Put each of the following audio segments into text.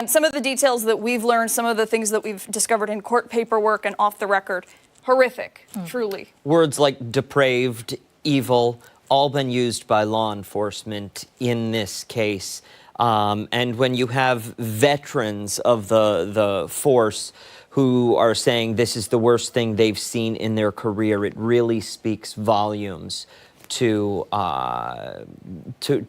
And some of the details that we've learned, some of the things that we've discovered in court paperwork and off the record, horrific, truly. Words like depraved, evil, all been used by law enforcement in this case. And when you have veterans of the force who are saying this is the worst thing they've seen in their career, it really speaks volumes to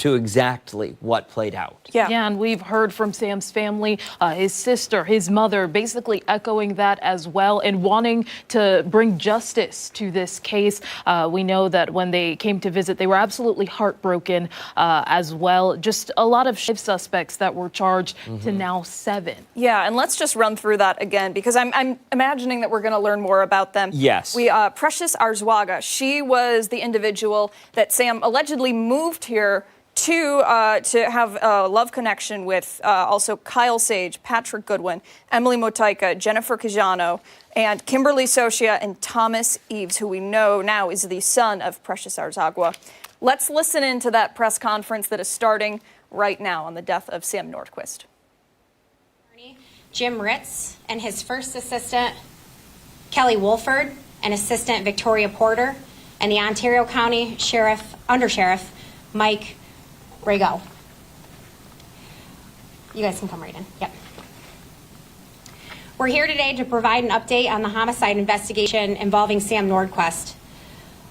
exactly what played out. Yeah, and we've heard from Sam's family, his sister, his mother, basically echoing that as well and wanting to bring justice to this case. We know that when they came to visit, they were absolutely heartbroken as well. Just a lot of suspects that were charged to now 7. Yeah, and let's just run through that again, because I'm imagining that we're going to learn more about them. Yes. Precious Arzwaga, she was the individual that Sam allegedly moved here to have a love connection with, also Kyle Sage, Patrick Goodwin, Emily Motika, Jennifer Cajano, and Kimberly Socia and Thomas Eves, who we know now is the son of Precious Arzwaga. Let's listen into that press conference that is starting right now on the death of Sam Nordquist. Jim Ritz and his first assistant, Kelly Wolford, and assistant Victoria Porter, and the Ontario County Undersheriff, Mike Rago. You guys can come right in. Yep. We're here today to provide an update on the homicide investigation involving Sam Nordquist.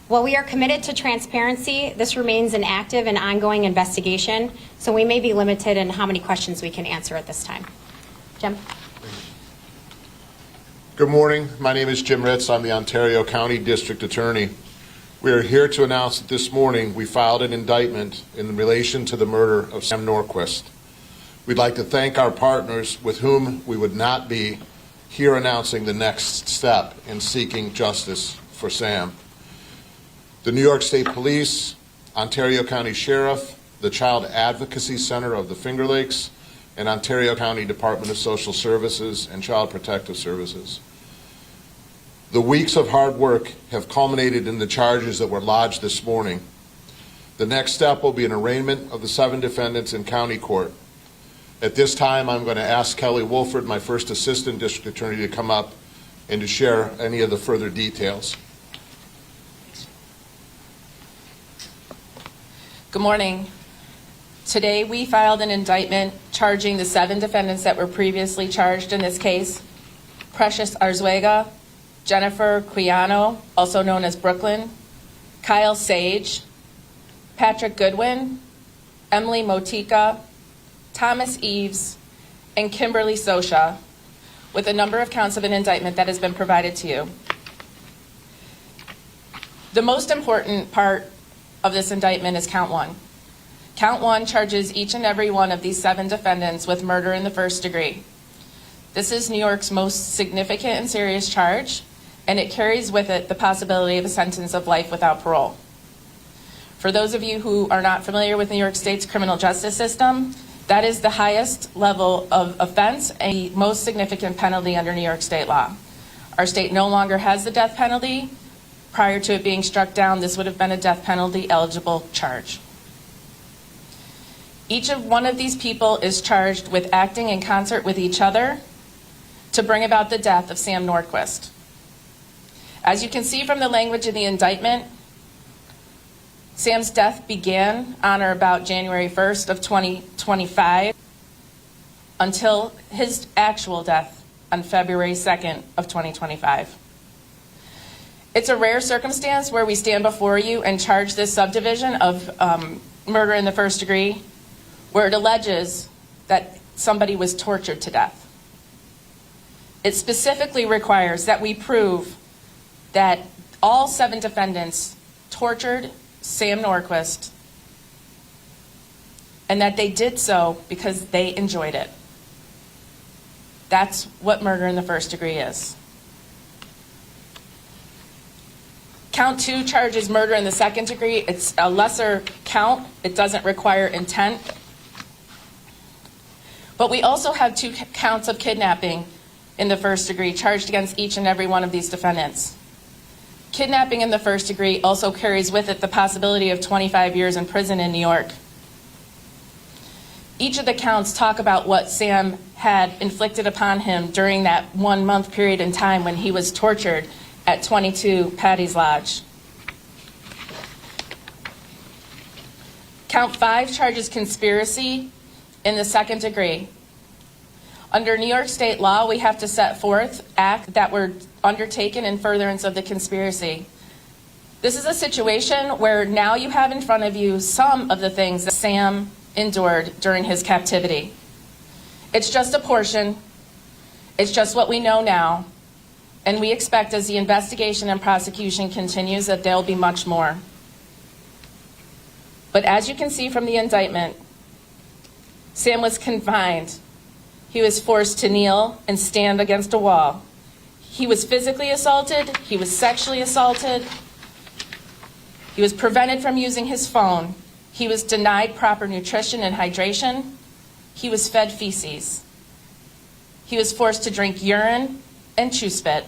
While we are committed to transparency, this remains an active and ongoing investigation, so we may be limited in how many questions we can answer at this time. Jim? Good morning. My name is Jim Ritz. I'm the Ontario County District Attorney. We are here to announce that this morning we filed an indictment in relation to the murder of Sam Nordquist. We'd like to thank our partners with whom we would not be here announcing the next step in seeking justice for Sam. The New York State Police, Ontario County Sheriff, the Child Advocacy Center of the Finger Lakes, and Ontario County Department of Social Services and Child Protective Services. The weeks of hard work have culminated in the charges that were lodged this morning. The next step will be an arraignment of the 7 defendants in county court. At this time, I'm going to ask Kelly Wolford, my first assistant district attorney, to come up and to share any of the further details. Good morning. Today we filed an indictment charging the 7 defendants that were previously charged in this case: Precious Arzwaga, Jennifer Cajano, also known as Brooklyn, Kyle Sage, Patrick Goodwin, Emily Motika, Thomas Eves, and Kimberly Socia, with a number of counts of an indictment that has been provided to you. The most important part of this indictment is count 1. Count 1 charges each and every one of these 7 defendants with murder in the first degree. This is New York's most significant and serious charge, and it carries with it the possibility of a sentence of life without parole. For those of you who are not familiar with New York State's criminal justice system, that is the highest level of offense and the most significant penalty under New York State law. Our state no longer has the death penalty. Prior to it being struck down, this would have been a death penalty eligible charge. Each of one of these people is charged with acting in concert with each other to bring about the death of Sam Nordquist. As you can see from the language of the indictment, Sam's death began on or about January 1st of 2025 until his actual death on February 2nd of 2025. It's a rare circumstance where we stand before you and charge this subdivision of murder in the first degree, where it alleges that somebody was tortured to death. It specifically requires that we prove that all 7 defendants tortured Sam Nordquist and that they did so because they enjoyed it. That's what murder in the first degree is. Count 2 charges murder in the second degree. It's a lesser count. It doesn't require intent. But we also have 2 counts of kidnapping in the first degree charged against each and every one of these defendants. Kidnapping in the first degree also carries with it the possibility of 25 years in prison in New York. Each of the counts talk about what Sam had inflicted upon him during that 1 month period in time when he was tortured at 22 Patty's Lodge. Count 5 charges conspiracy in the second degree. Under New York state law, we have to set forth acts that were undertaken in furtherance of the conspiracy. This is a situation where now you have in front of you some of the things that Sam endured during his captivity. It's just a portion. It's just what we know now. And we expect as the investigation and prosecution continues that there'll be much more. But as you can see from the indictment, Sam was confined. He was forced to kneel and stand against a wall. He was physically assaulted. He was sexually assaulted. He was prevented from using his phone. He was denied proper nutrition and hydration. He was fed feces. He was forced to drink urine and chew spit.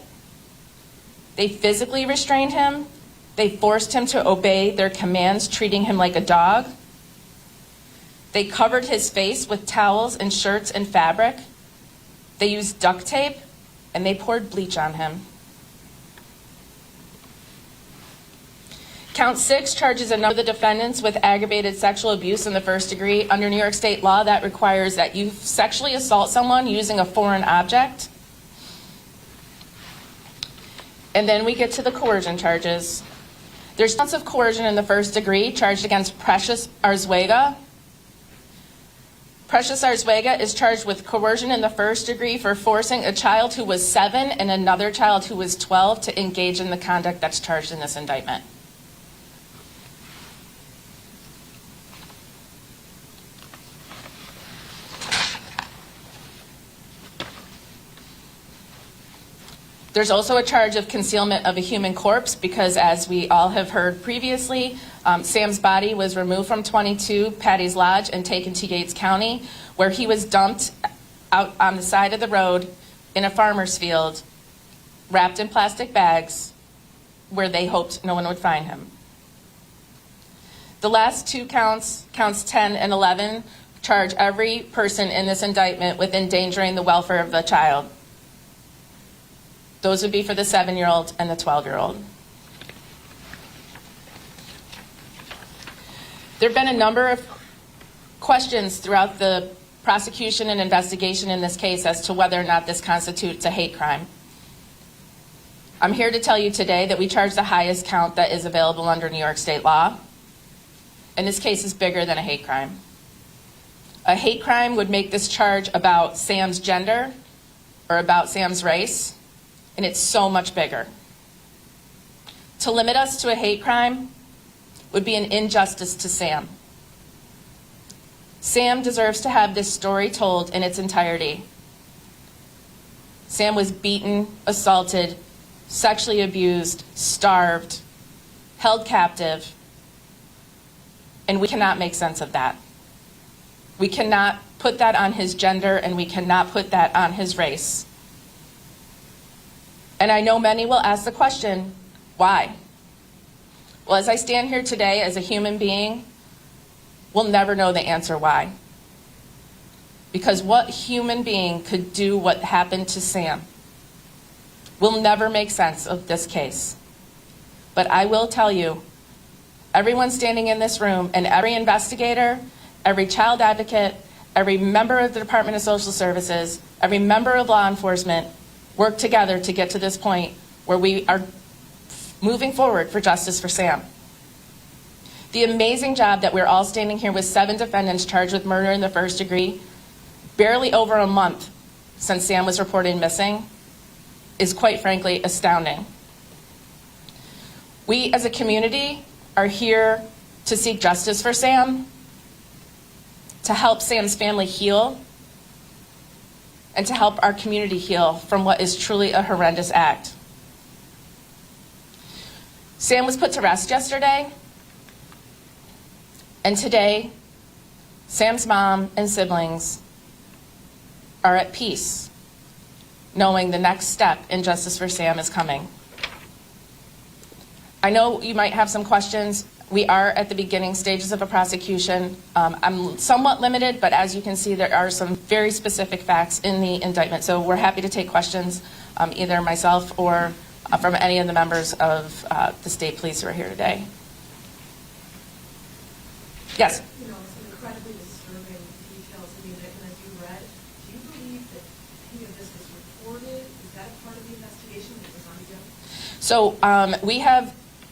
They physically restrained him. They forced him to obey their commands, treating him like a dog. They covered his face with towels and shirts and fabric. They used duct tape, and they poured bleach on him. Count 6 charges a number of the defendants with aggravated sexual abuse in the first degree. Under New York state law, that requires that you sexually assault someone using a foreign object. And then we get to the coercion charges. There's counts of coercion in the first degree charged against Precious Arzuaga. Precious Arzuaga is charged with coercion in the first degree for forcing a child who was 7 and another child who was 12 to engage in the conduct that's charged in this indictment. There's also a charge of concealment of a human corpse because, as we all have heard previously, Sam's body was removed from 22 Patty's Lodge and taken to Yates County, where he was dumped out on the side of the road in a farmer's field, wrapped in plastic bags, where they hoped no one would find him. The last two counts, counts 10 and 11, charge every person in this indictment with endangering the welfare of the child. Those would be for the 7-year-old and the 12-year-old. There have been a number of questions throughout the prosecution and investigation in this case as to whether or not this constitutes a hate crime. I'm here to tell you today that we charge the highest count that is available under New York state law, and this case is bigger than a hate crime. A hate crime would make this charge about Sam's gender or about Sam's race, and it's so much bigger. To limit us to a hate crime would be an injustice to Sam. Sam deserves to have this story told in its entirety. Sam was beaten, assaulted, sexually abused, starved, held captive, and we cannot make sense of that. We cannot put that on his gender, and we cannot put that on his race. And I know many will ask the question, why? Well, as I stand here today as a human being, we'll never know the answer why. Because what human being could do what happened to Sam? We'll never make sense of this case. But I will tell you, everyone standing in this room and every investigator, every child advocate, every member of the Department of Social Services, every member of law enforcement, work together to get to this point where we are moving forward for justice for Sam. The amazing job that we're all standing here with 7 defendants charged with murder in the first degree, barely over a month since Sam was reported missing, is quite frankly astounding. We as a community are here to seek justice for Sam, to help Sam's family heal, and to help our community heal from what is truly a horrendous act. Sam was put to rest yesterday, and today, Sam's mom and siblings are at peace, knowing the next step in justice for Sam is coming. I know you might have some questions We are at the beginning stages of a prosecution. I'm somewhat limited, but as you can see, there are some very specific facts in the indictment. So we're happy to take questions, either myself or from any of the members of the state police who are here today. Yes? You know, some incredibly disturbing details in the indictment as you read. Do you believe that any of this was reported? Is that a part of the investigation that was undone? So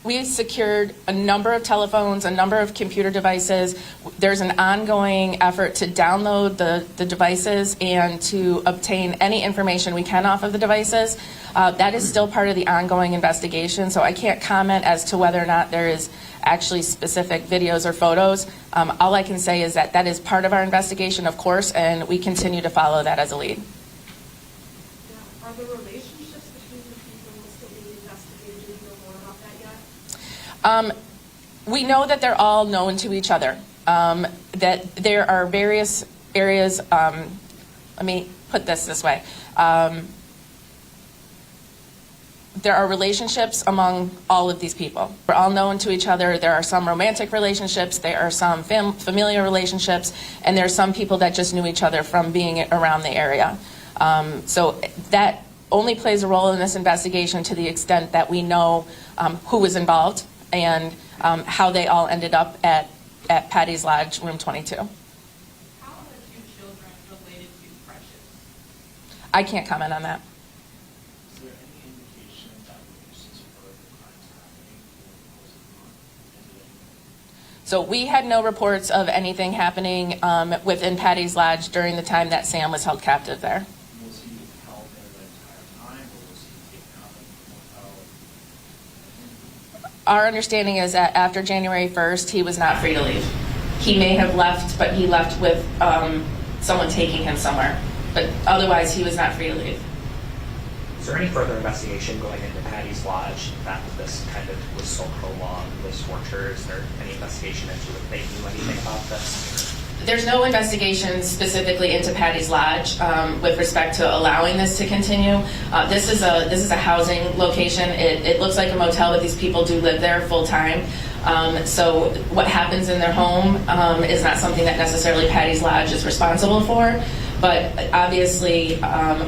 we secured a number of telephones, a number of computer devices. There's an ongoing effort to download the devices and to obtain any information we can off of the devices. That is still part of the ongoing investigation, so I can't comment as to whether or not there is actually specific videos or photos. All I can say is that that is part of our investigation, of course, and we continue to follow that as a lead. Now, are the relationships between the people still being investigated? Do you know more about that yet? We know that they're all known to each other, that there are various areas, let me put this way. There are relationships among all of these people. We're all known to each other. There are some romantic relationships, there are some familial relationships, and there are some people that just knew each other from being around the area. So that only plays a role in this investigation to the extent that we know who was involved and how they all ended up at Patty's Lodge, room 22. How are the two children related to Precious? I can't comment on that. Is there any indication that witnesses heard the crimes happening over the course of the month? So we had no reports of anything happening within Patty's Lodge during the time that Sam was held captive there. Was he held there the entire time, or was he taken out of the motel? Our understanding is that after January 1st, he was not free to leave. He may have left, but he left with someone taking him somewhere. But otherwise, he was not free to leave. Is there any further investigation going into Patty's Lodge? The fact that this kind of was so prolonged, this torture, is there any investigation into if they knew anything about this? There's no investigation specifically into Patty's Lodge with respect to allowing this to continue. This is a housing location. It looks like a motel, but these people do live there full time. So what happens in their home is not something that necessarily Patty's Lodge is responsible for. But obviously,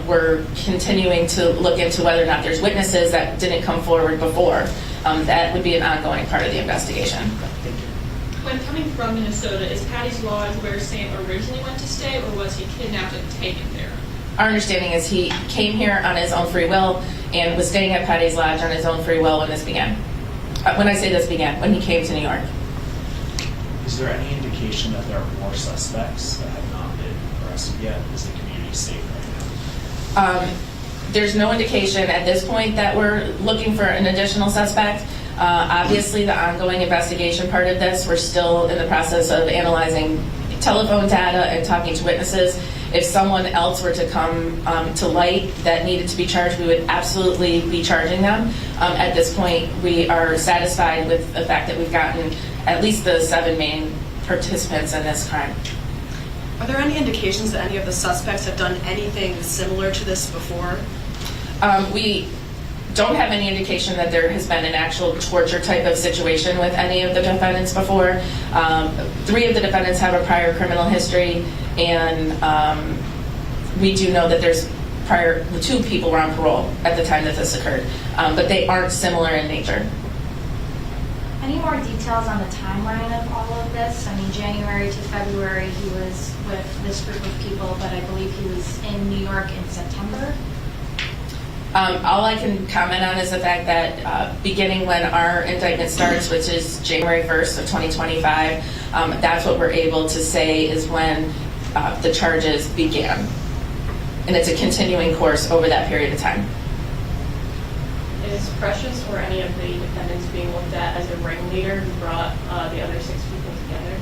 we're continuing to look into whether or not there's witnesses that didn't come forward before. That would be an ongoing part of the investigation. Thank you. When coming from Minnesota, is Patty's Lodge where Sam originally went to stay, or was he kidnapped and taken there? Our understanding is he came here on his own free will and was staying at Patty's Lodge on his own free will when this began. When I say this began, when he came to New York. Is there any indication that there are more suspects that have not been arrested yet? Is the community safe right now? There's no indication at this point that we're looking for an additional suspect. Obviously, the ongoing investigation part of this, we're still in the process of analyzing telephone data and talking to witnesses. If someone else were to come to light that needed to be charged, we would absolutely be charging them. At this point, we are satisfied with the fact that we've gotten at least the 7 main participants in this crime. Are there any indications that any of the suspects have done anything similar to this before? We don't have any indication that there has been an actual torture type of situation with any of the defendants before. 3 of the defendants have a prior criminal history, and we do know that there's the 2 people were on parole at the time that this occurred, but they aren't similar in nature. Any more details on the timeline of all of this? I mean, January to February, he was with this group of people, but I believe he was in New York in September. All I can comment on is the fact that beginning when our indictment starts, which is January 1st of 2025, that's what we're able to say is when the charges began. And it's a continuing course over that period of time. Is Precious or any of the defendants being looked at as a ringleader who brought the other 6 people together?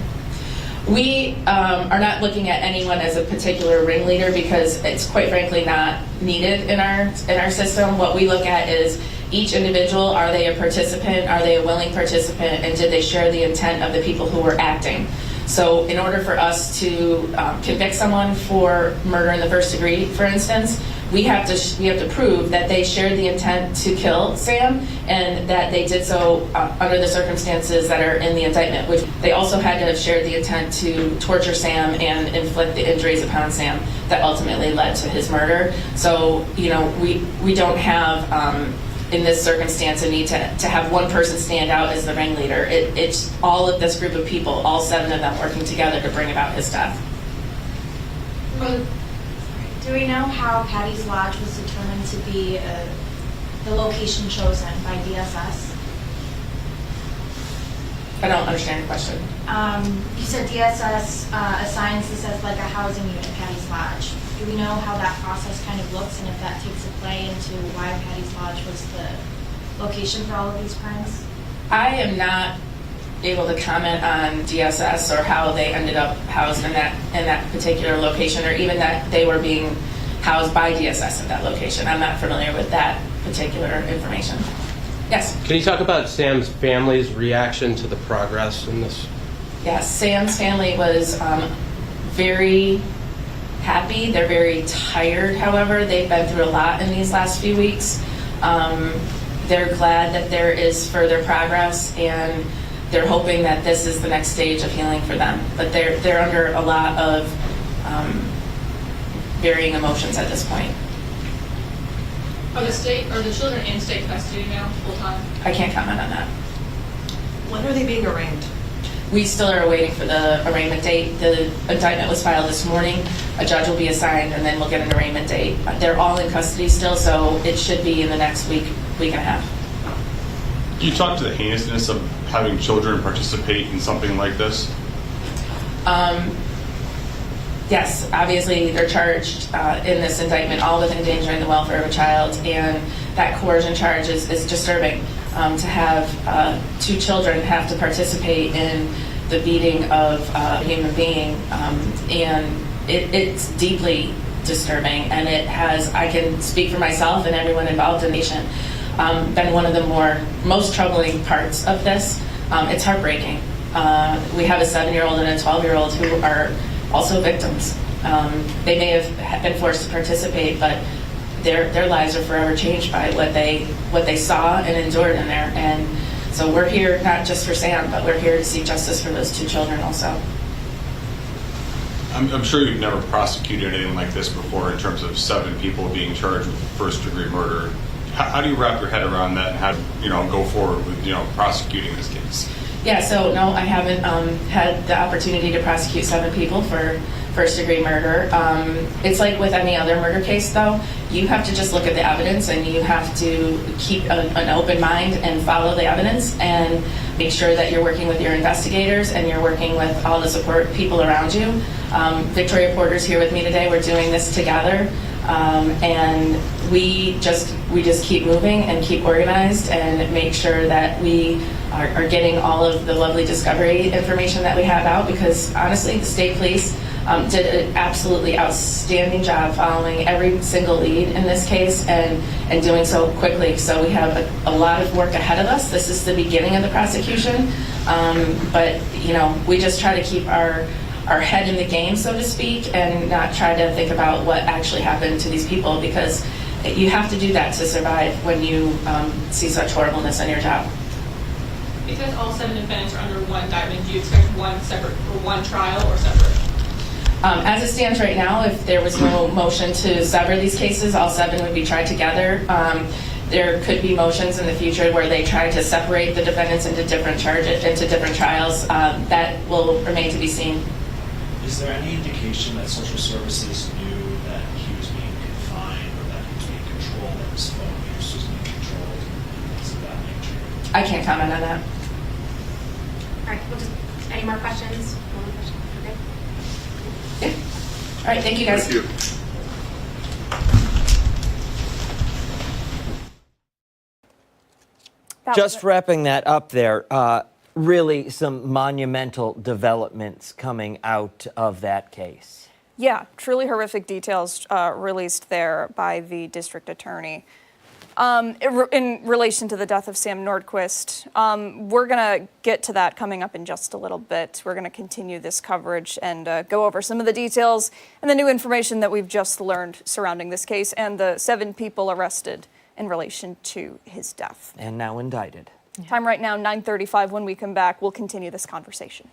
We are not looking at anyone as a particular ringleader because it's quite frankly not needed in our system. What we look at is each individual, are they a participant, are they a willing participant, and did they share the intent of the people who were acting? So in order for us to convict someone for murder in the first degree, for instance, we have to prove that they shared the intent to kill Sam and that they did so under the circumstances that are in the indictment, which they also had to have shared the intent to torture Sam and inflict the injuries upon Sam that ultimately led to his murder. So, you know, we don't have, in this circumstance, a need to have one person stand out as the ringleader. It's all of this group of people, all 7 of them working together to bring about his death. Do we know how Patty's Lodge was determined to be the location chosen by DSS? I don't understand your question. You said DSS assigns this as like a housing unit, Patty's Lodge. Do we know how that process kind of looks and if that takes a play into why Patty's Lodge was the location for all of these crimes? I am not able to comment on DSS or how they ended up housed in that particular location, or even that they were being housed by DSS at that location. I'm not familiar with that particular information. Yes? Can you talk about Sam's family's reaction to the progress in this? Yes, Sam's family was very happy. They're very tired, however. They've been through a lot in these last few weeks. They're glad that there is further progress, and they're hoping that this is the next stage of healing for them. But they're under a lot of varying emotions at this point. Are the children in state custody now, full time? I can't comment on that. When are they being arraigned? We still are waiting for the arraignment date. The indictment was filed this morning. A judge will be assigned, and then we'll get an arraignment date. They're all in custody still, so it should be in the next week and a half. Can you talk to the heinousness of having children participate in something like this? Yes, obviously they're charged in this indictment all with endangering the welfare of a child, and that coercion charge is disturbing. To have 2 children have to participate in the beating of a human being, and it's deeply disturbing, and it has, I can speak for myself and everyone involved in the nation, been one of the most troubling parts of this. It's heartbreaking. We have a 7-year-old and a 12-year-old who are also victims. They may have been forced to participate, but their lives are forever changed by what they saw and endured in there. And so we're here not just for Sam, but we're here to seek justice for those 2 children also. I'm sure you've never prosecuted anything like this before in terms of 7 people being charged with first-degree murder. How do you wrap your head around that and how to go forward with prosecuting this case? Yeah, so no, I haven't had the opportunity to prosecute 7 people for first-degree murder. It's like with any other murder case, though. You have to just look at the evidence, and you have to keep an open mind and follow the evidence and make sure that you're working with your investigators and you're working with all the support people around you. Victoria Porter's here with me today. We're doing this together. And we just keep moving and keep organized and make sure that we are getting all of the lovely discovery information that we have out, because honestly, the state police did an absolutely outstanding job following every single lead in this case and doing so quickly. So we have a lot of work ahead of us. This is the beginning of the prosecution, but we just try to keep our head in the game, so to speak, and not try to think about what actually happened to these people, because you have to do that to survive when you see such horribleness in your job. Because all 7 defendants are under one indictment, do you expect one trial or separate? As it stands right now, if there was no motion to sever these cases, all 7 would be tried together. There could be motions in the future where they try to separate the defendants into different trials. That will remain to be seen. Is there any indication that social services knew that he was being confined or that he was being controlled, that his phone use was being controlled, things of that nature? I can't comment on that. All right, any more questions? One more question? Okay. Yeah. All right, thank you guys. Thank you. Just wrapping that up there, really some monumental developments coming out of that case. Yeah, truly horrific details released there by the district attorney. In relation to the death of Sam Nordquist, we're going to get to that coming up in just a little bit. We're going to continue this coverage and go over some of the details and the new information that we've just learned surrounding this case and the 7 people arrested in relation to his death. And now indicted. Time right now, 9:35. When we come back, we'll continue this conversation.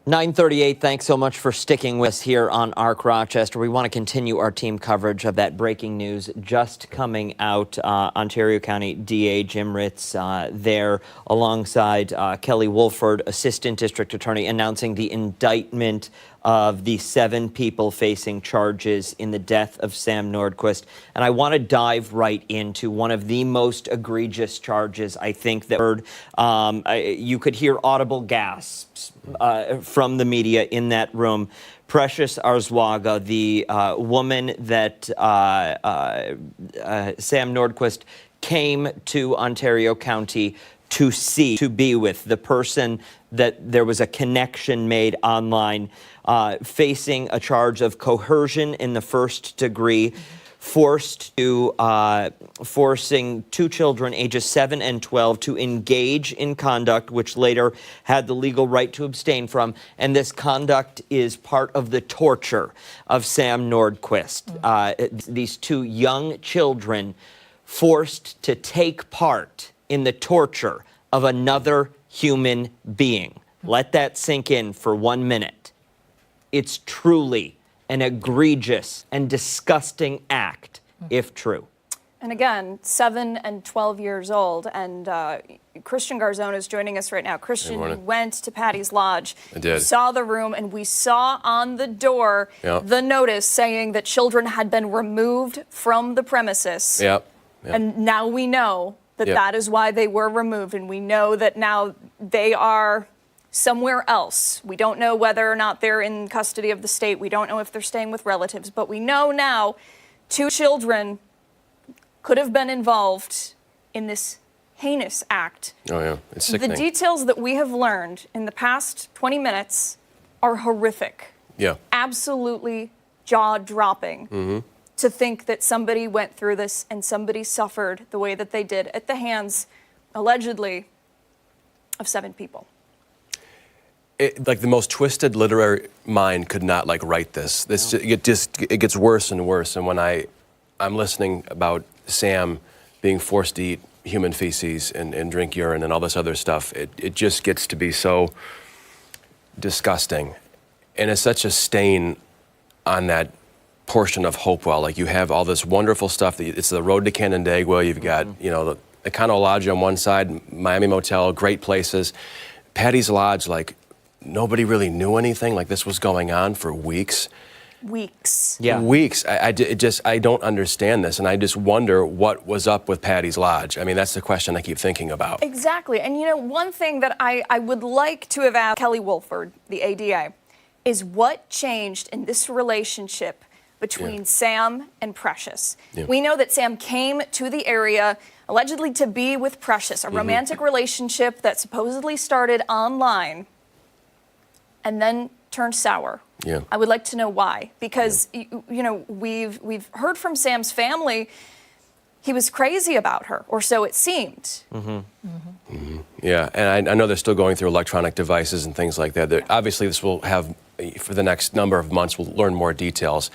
(9:38). Thanks so much for sticking with us here on ARC Rochester. We want to continue our team coverage of that breaking news just coming out. Ontario County DA Jim Ritz there alongside Kelly Wolford, Assistant District Attorney, announcing the indictment of the 7 people facing charges in the death of Sam Nordquist. And I want to dive right into one of the most egregious charges, I think, that heard. You could hear audible gasps from the media in that room. Precious Arzwaga, the woman that Sam Nordquist came to Ontario County to see, to be with, the person that there was a connection made online, facing a charge of coercion in the first degree, forcing two children, ages 7 and 12, to engage in conduct which later had the legal right to abstain from. And this conduct is part of the torture of Sam Nordquist. These two young children forced to take part in the torture of another human being. Let that sink in for 1 minute. It's truly an egregious and disgusting act, if true. And again, 7 and 12 years old. And Christian Garzone is joining us right now. Christian, you went to Patty's Lodge. I did. You saw the room, and we saw on the door the notice saying that children had been removed from the premises. And now we know that that is why they were removed. And we know that now they are somewhere else. We don't know whether or not they're in custody of the state. We don't know if they're staying with relatives. But we know now 2 children could have been involved in this heinous act. Oh, yeah. It's sickening. The details that we have learned in the past 20 minutes are horrific. Yeah. Absolutely jaw-dropping. To think that somebody went through this and somebody suffered the way that they did at the hands, allegedly, of 7 people. Like the most twisted literary mind could not write this. It gets worse and worse. And when I'm listening about Sam being forced to eat human feces and drink urine and all this other stuff, it just gets to be so disgusting. And it's such a stain on that portion of Hopewell. Like, you have all this wonderful stuff. It's the road to Canandaigua. You've got, the Econo Lodge on one side, Miami Motel, great places. Patty's Lodge, nobody really knew anything. This was going on for weeks. Weeks. Yeah. Weeks. I don't understand this, and I just wonder what was up with Patty's Lodge. I mean, that's the question I keep thinking about. Exactly. And one thing that I would like to have asked Kelly Wolford, the ADA, is what changed in this relationship between Sam and Precious. We know that Sam came to the area allegedly to be with Precious, a romantic relationship that supposedly started online and then turned sour. I would like to know why, because we've heard from Sam's family he was crazy about her, or so it seemed. Yeah, and I know they're still going through electronic devices and things like that. Obviously, this will have, for the next number of months, we'll learn more details.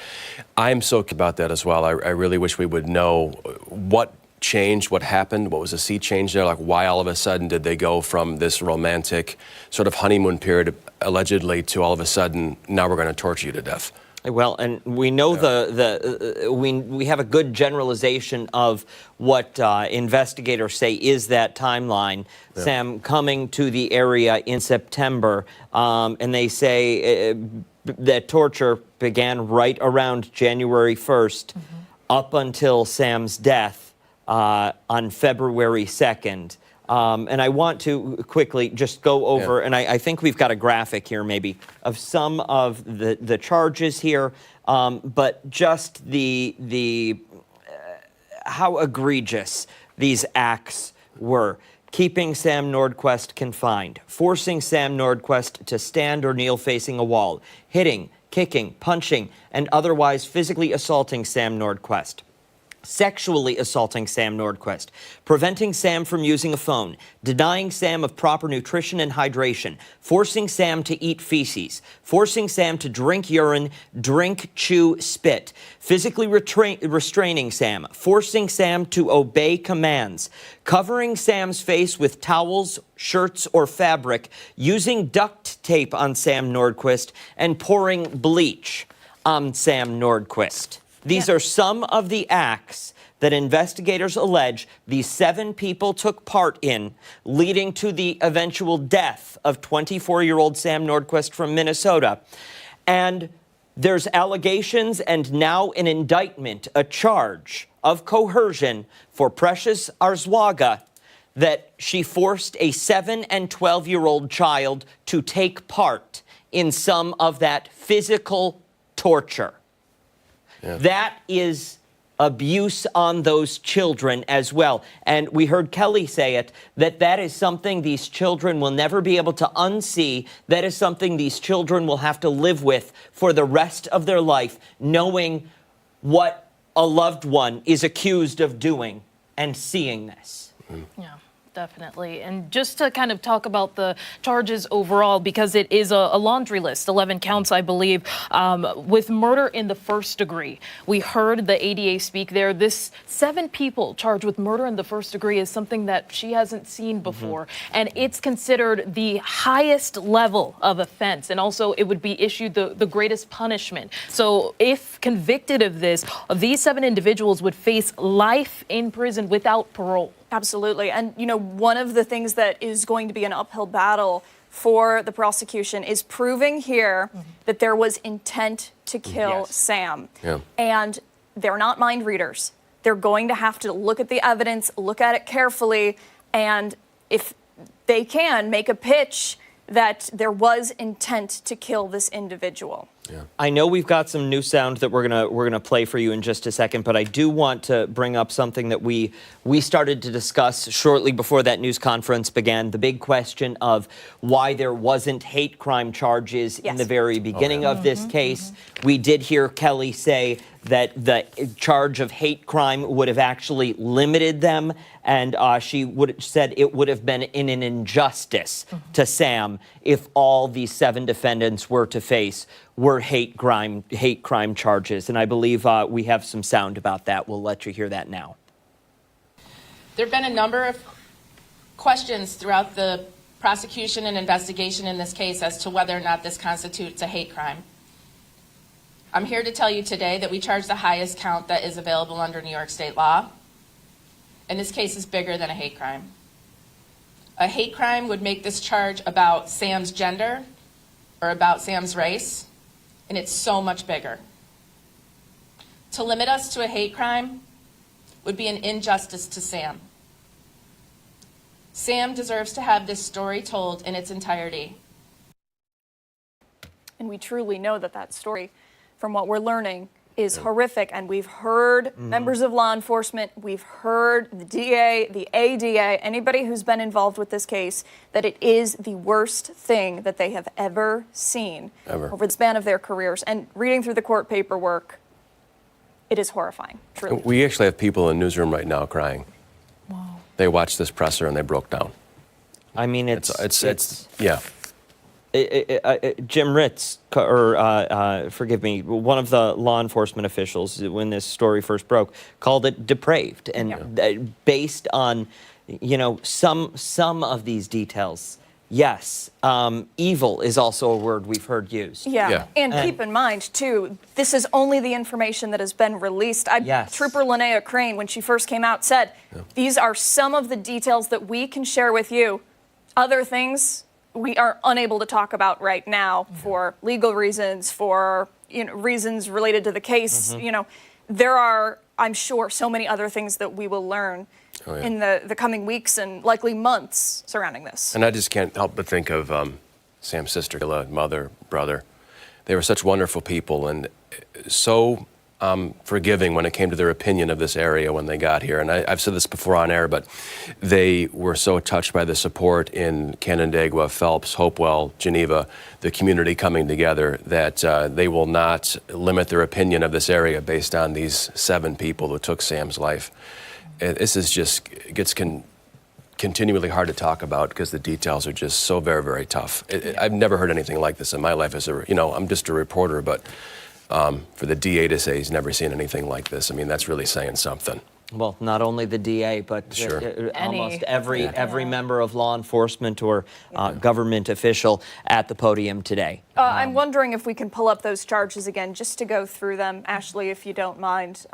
I'm so about that as well. I really wish we would know what changed, what happened, what was the sea change there, why all of a sudden did they go from this romantic sort of honeymoon period, allegedly, to all of a sudden, now we're going to torture you to death. Well, and we know we have a good generalization of what investigators say is that timeline. Sam coming to the area in September, and they say that torture began right around January 1st, up until Sam's death on February 2nd. And I want to quickly just go over, and I think we've got a graphic here maybe of some of the charges here, but just how egregious these acts were. Keeping Sam Nordquist confined, forcing Sam Nordquist to stand or kneel facing a wall, hitting, kicking, punching, and otherwise physically assaulting Sam Nordquist. Sexually assaulting Sam Nordquist, preventing Sam from using a phone, denying Sam of proper nutrition and hydration, forcing Sam to eat feces, forcing Sam to drink urine, drink, chew, spit, physically restraining Sam, forcing Sam to obey commands, covering Sam's face with towels, shirts, or fabric, using duct tape on Sam Nordquist, and pouring bleach on Sam Nordquist. These are some of the acts that investigators allege these 7 people took part in, leading to the eventual death of 24-year-old Sam Nordquist from Minnesota. And there's allegations and now an indictment, a charge of coercion for Precious Arzwaga, that she forced a 7- and 12-year-old child to take part in some of that physical torture. That is abuse on those children as well. And we heard Kelly say it, that is something these children will never be able to unsee. That is something these children will have to live with for the rest of their life, knowing what a loved one is accused of doing and seeing this. Yeah. Definitely. And just to kind of talk about the charges overall, because it is a laundry list, 11 counts, I believe, with murder in the first degree. We heard the ADA speak there. This 7 people charged with murder in the first degree is something that she hasn't seen before. And it's considered the highest level of offense. And also it would be issued the greatest punishment. So if convicted of this, these 7 individuals would face life in prison without parole. Absolutely. And, you know, one of the things that is going to be an uphill battle for the prosecution is proving here that there was intent to kill Sam. Yeah. And they're not mind readers. They're going to have to look at the evidence, look at it carefully, and if they can, make a pitch that there was intent to kill this individual. Yeah. I know we've got some new sound that we're gonna play for you in just a second, but I do want to bring up something that we started to discuss shortly before that news conference began. The big question of why there wasn't hate crime charges in the very beginning of this case. We did hear Kelly say that the charge of hate crime would have actually limited them, and she said it would have been an injustice to Sam if all these 7 defendants were to face hate crime charges. And I believe we have some sound about that. We'll let you hear that now. There have been a number of questions throughout the prosecution and investigation in this case as to whether or not this constitutes a hate crime. I'm here to tell you today that we charge the highest count that is available under New York state law. And this case is bigger than a hate crime. A hate crime would make this charge about Sam's gender or about Sam's race, and it's so much bigger. To limit us to a hate crime would be an injustice to Sam. Sam deserves to have this story told in its entirety. And we truly know that that story, from what we're learning, is horrific. And we've heard members of law enforcement, we've heard the DA, the ADA, anybody who's been involved with this case, that it is the worst thing that they have ever seen over the span of their careers. And reading through the court paperwork, it is horrifying, truly. We actually have people in the newsroom right now crying. Wow. They watched this presser and they broke down. I mean, it's yeah. Jim Ritz, or forgive me, one of the law enforcement officials when this story first broke, called it depraved, and based on, you know, some of these details. Yes, evil is also a word we've heard used. Yeah. And keep in mind, too, this is only the information that has been released. Trooper Linnea Crane, when she first came out, said, these are some of the details that we can share with you. Other things we are unable to talk about right now for legal reasons, for reasons related to the case. You know, there are, I'm sure, so many other things that we will learn in the coming weeks and likely months surrounding this. And I just can't help but think of Sam's sister, mother, brother. They were such wonderful people and so forgiving when it came to their opinion of this area when they got here. And I've said this before on air, but they were so touched by the support in Canandaigua, Phelps, Hopewell, Geneva, the community coming together, that they will not limit their opinion of this area based on these 7 people who took Sam's life. This is just, it gets continually hard to talk about because the details are just so very, very tough. I've never heard anything like this in my life as a, I'm just a reporter, but for the DA to say he's never seen anything like this, I mean, that's really saying something. Well, not only the DA, but almost every member of law enforcement or government official at the podium today. I'm wondering if we can pull up those charges again, just to go through them, Ashley, if you don't mind,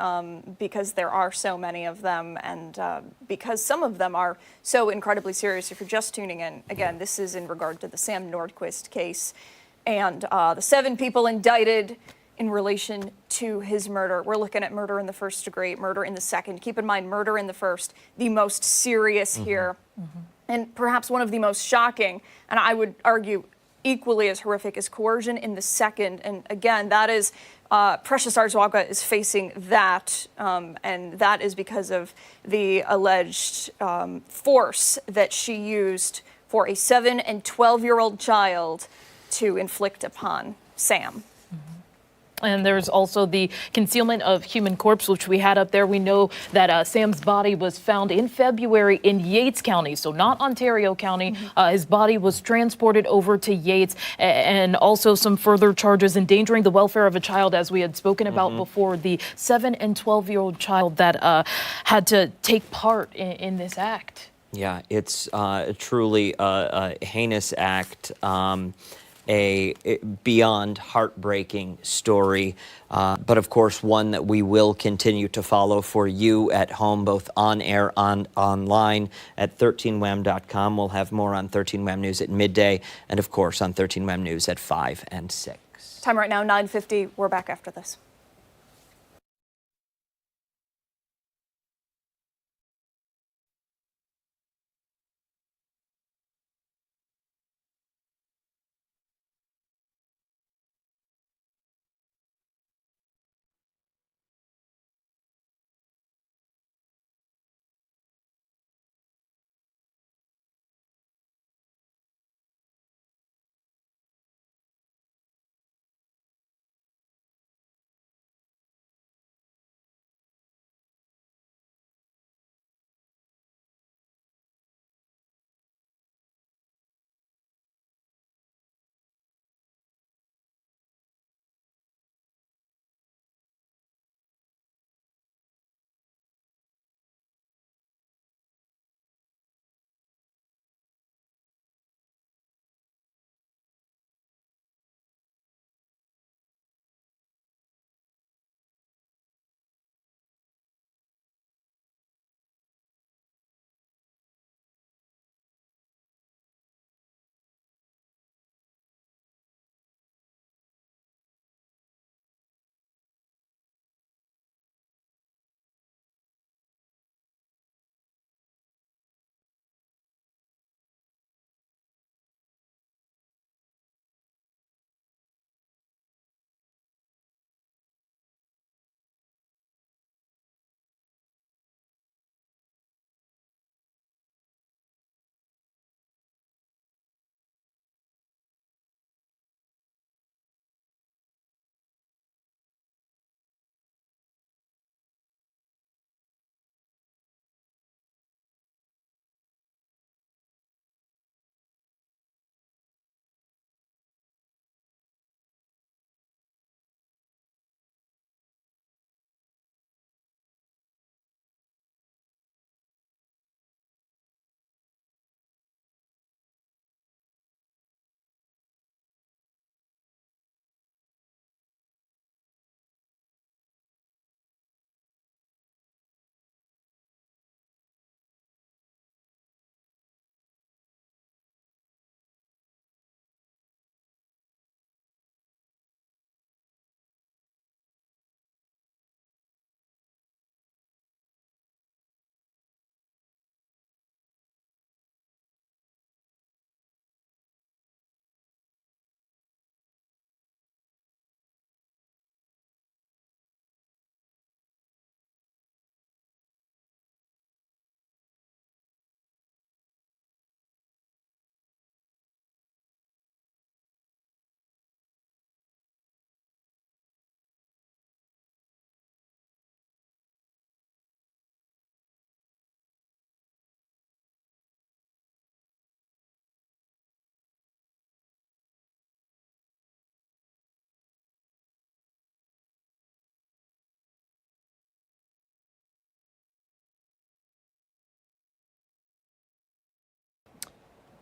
because there are so many of them, and because some of them are so incredibly serious. If you're just tuning in, again, this is in regard to the Sam Nordquist case and the 7 people indicted in relation to his murder. We're looking at murder in the first degree, murder in the second. Keep in mind, murder in the first, the most serious here, and perhaps one of the most shocking, and I would argue equally as horrific, is coercion in the second. And again, that is, Precious Arzwaga is facing that, and that is because of the alleged force that she used for a 7- and 12-year-old child to inflict upon Sam. And there's also the concealment of human corpse, which we had up there. We know that Sam's body was found in February in Yates County, so not Ontario County. His body was transported over to Yates, and also some further charges endangering the welfare of a child, as we had spoken about before, the 7 and 12-year-old child that had to take part in this act. Yeah, it's truly a heinous act. A beyond heartbreaking story, but of course one that we will continue to follow for you at home, both on air and online at 13wham.com. We'll have more on 13wham News at midday, and of course on 13wham News at 5 and 6. Time right now, 9:50. We're back after this.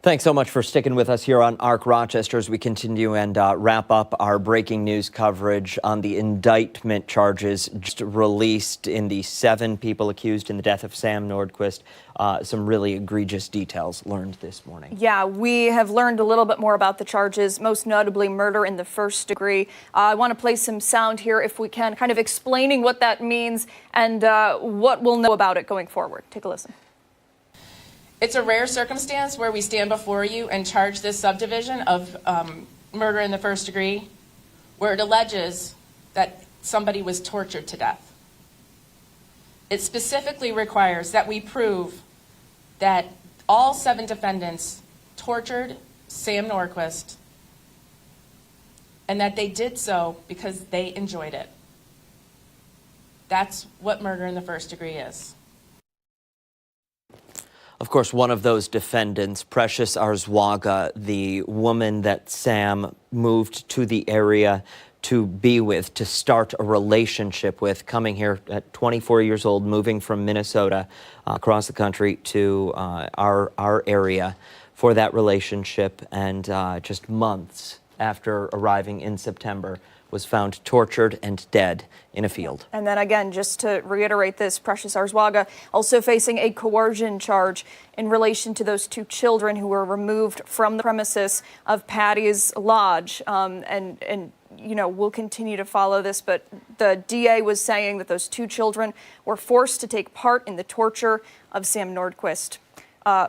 Thanks so much for sticking with us here on ARC Rochester as we continue and wrap up our breaking news coverage on the indictment charges just released in the 7 people accused in the death of Sam Nordquist. Some really egregious details learned this morning. Yeah, we have learned a little bit more about the charges, most notably murder in the first degree. I want to play some sound here, if we can, kind of explaining what that means and what we'll know about it going forward. Take a listen. It's a rare circumstance where we stand before you and charge this subdivision of murder in the first degree, where it alleges that somebody was tortured to death. It specifically requires that we prove that all 7 defendants tortured Sam Nordquist and that they did so because they enjoyed it. That's what murder in the first degree is. Of course, one of those defendants, Precious Arzwaga, the woman that Sam moved to the area to be with, to start a relationship with, coming here at 24 years old, moving from Minnesota across the country to our area for that relationship, and just months after arriving in September, was found tortured and dead in a field. And then again, just to reiterate this, Precious Arzwaga also facing a coercion charge in relation to those two children who were removed from the premises of Patty's Lodge. And you know, we'll continue to follow this, but the DA was saying that those two children were forced to take part in the torture of Sam Nordquist.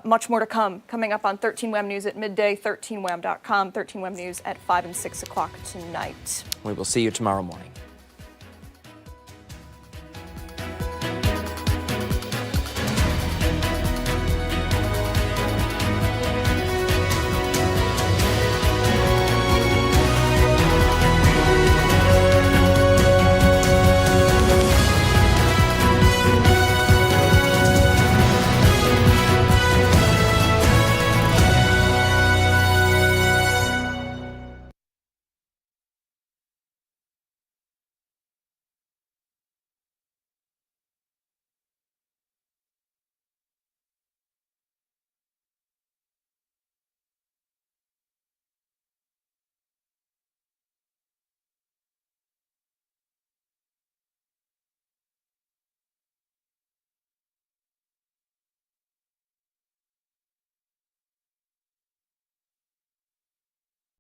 Much more to come, coming up on 13WAM News at midday, 13WAM.com, 13WAM News at 5 and 6 o'clock tonight. We will see you tomorrow morning.